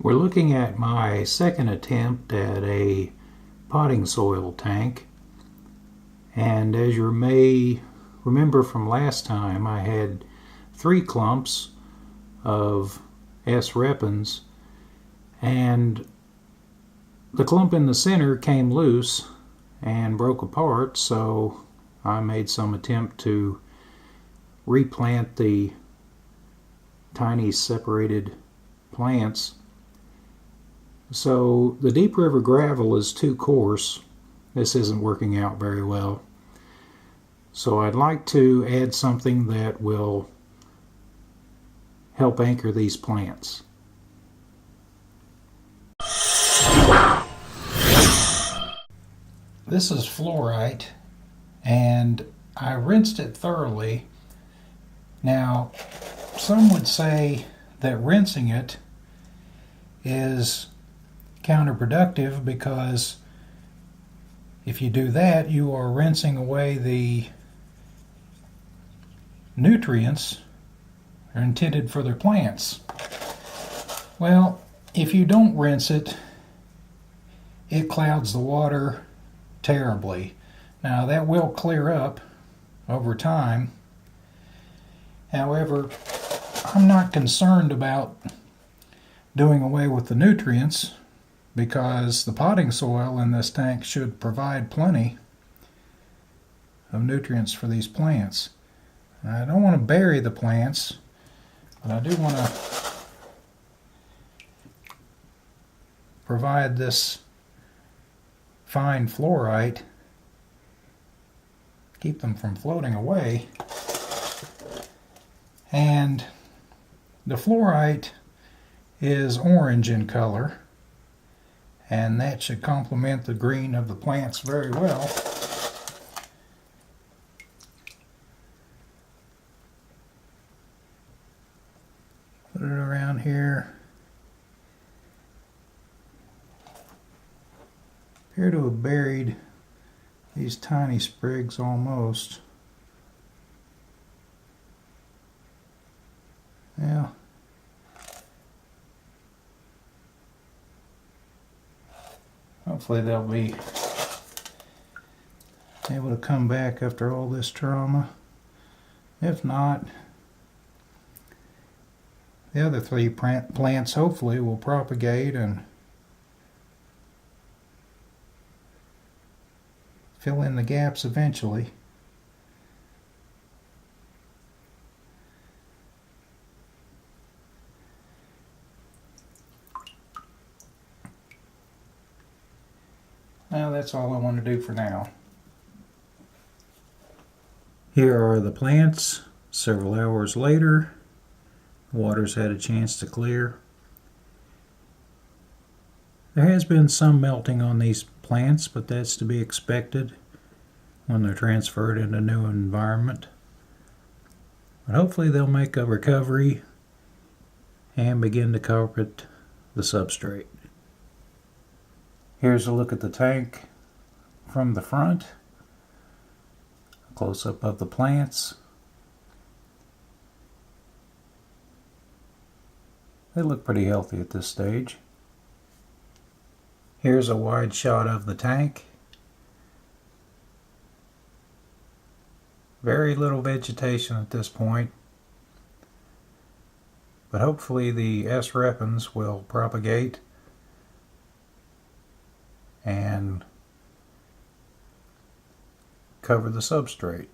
We're looking at my second attempt at a potting soil tank, and as you may remember from last time, I had 3 clumps of S. repens, and the clump in the center came loose and broke apart, so I made some attempt to replant the tiny separated plants. So the deep river gravel is too coarse. This isn't working out very well. So I'd like to add something that will help anchor these plants. This is fluorite, and I rinsed it thoroughly. Now, some would say that rinsing it is counterproductive, because if you do that, you are rinsing away the nutrients that are intended for their plants. Well, if you don't rinse it, it clouds the water terribly. Now, that will clear up over time. However, I'm not concerned about doing away with the nutrients, because the potting soil in this tank should provide plenty of nutrients for these plants. I don't want to bury the plants, but I do want to provide this fine fluorite, keep them from floating away. And the fluorite is orange in color, and that should complement the green of the plants very well. Put it around here. Appear to have buried these tiny sprigs almost. Yeah. Hopefully they'll be able to come back after all this trauma. If not, the other 3 plants hopefully will propagate and fill in the gaps eventually. Well, that's all I want to do for now. Here are the plants several hours later. The water's had a chance to clear. There has been some melting on these plants, but that's to be expected when they're transferred into a new environment. But hopefully they'll make a recovery and begin to carpet the substrate. Here's a look at the tank from the front. A close-up of the plants. They look pretty healthy at this stage. Here's a wide shot of the tank. Very little vegetation at this point, but hopefully the S. repens will propagate and cover the substrate.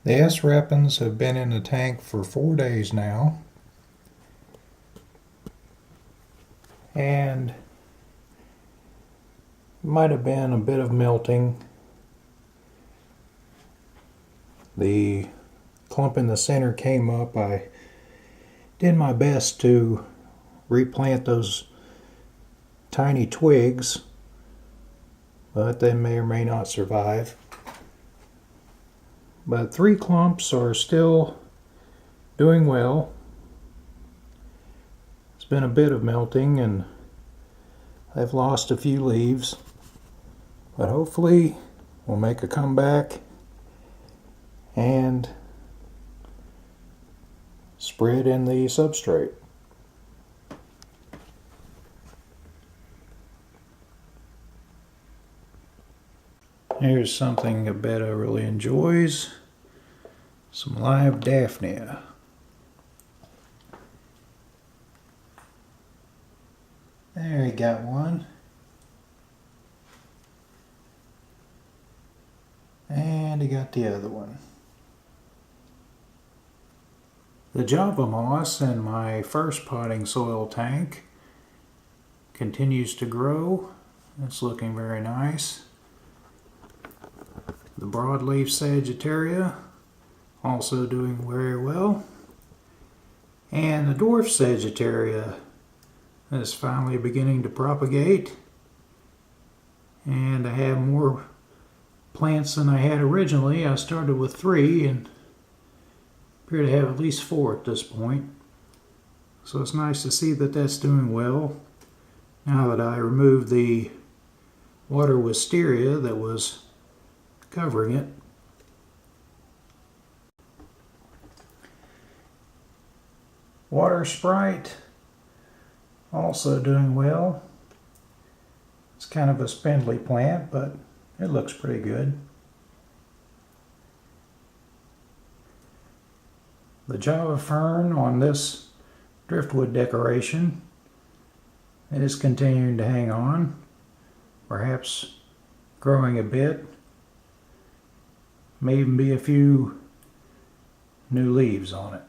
The S. repens have been in the tank for 4 days now, and might have been a bit of melting. The clump in the center came up. I did my best to replant those tiny twigs, but they may or may not survive. But 3 clumps are still doing well. It's been a bit of melting, and I've lost a few leaves, but hopefully we'll make a comeback and spread in the substrate. Here's something that Betta really enjoys. Some live Daphnia. There, he got one. And he got the other one. The Java moss in my first potting soil tank continues to grow. It's looking very nice. The broadleaf Sagittaria also doing very well. And the dwarf Sagittaria is finally beginning to propagate. And I have more plants than I had originally. I started with 3 and appear to have at least 4 at this point. So it's nice to see that that's doing well. Now that I removed the water wisteria that was covering it. Water sprite also doing well. It's kind of a spindly plant, but it looks pretty good. The Java fern on this driftwood decoration is continuing to hang on, perhaps growing a bit. May even be a few new leaves on it.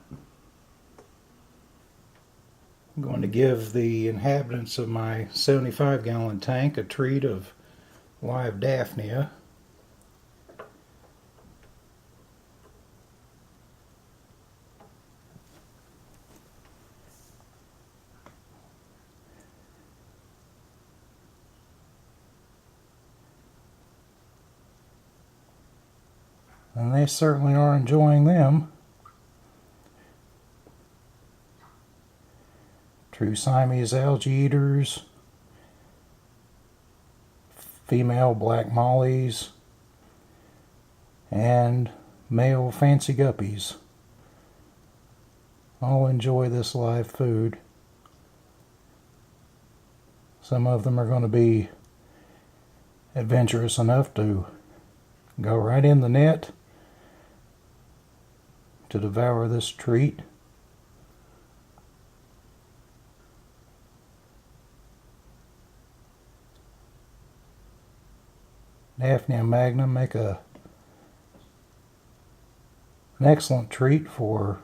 I'm going to give the inhabitants of my 75-gallon tank a treat of live Daphnia. And they certainly are enjoying them. True Siamese algae-eaters, female black mollies, and male fancy guppies all enjoy this live food. Some of them are going to be adventurous enough to go right in the net to devour this treat. Daphnia magna make an excellent treat for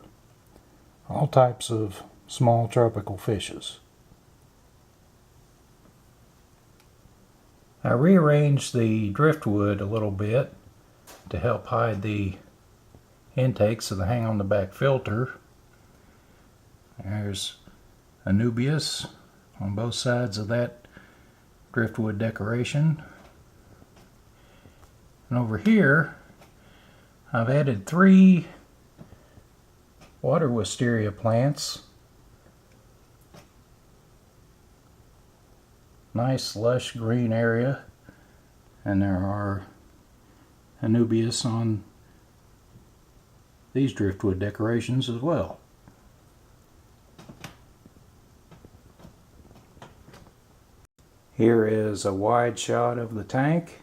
all types of small tropical fishes. I rearranged the driftwood a little bit to help hide the intake so they hang on the back filter. There's anubias on both sides of that driftwood decoration. And over here, I've added 3 water wisteria plants. Nice lush green area. And there are anubias on these driftwood decorations as well. Here is a wide shot of the tank.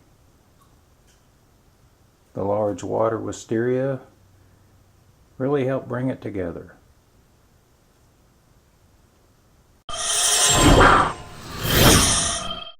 The large water wisteria really helped bring it together.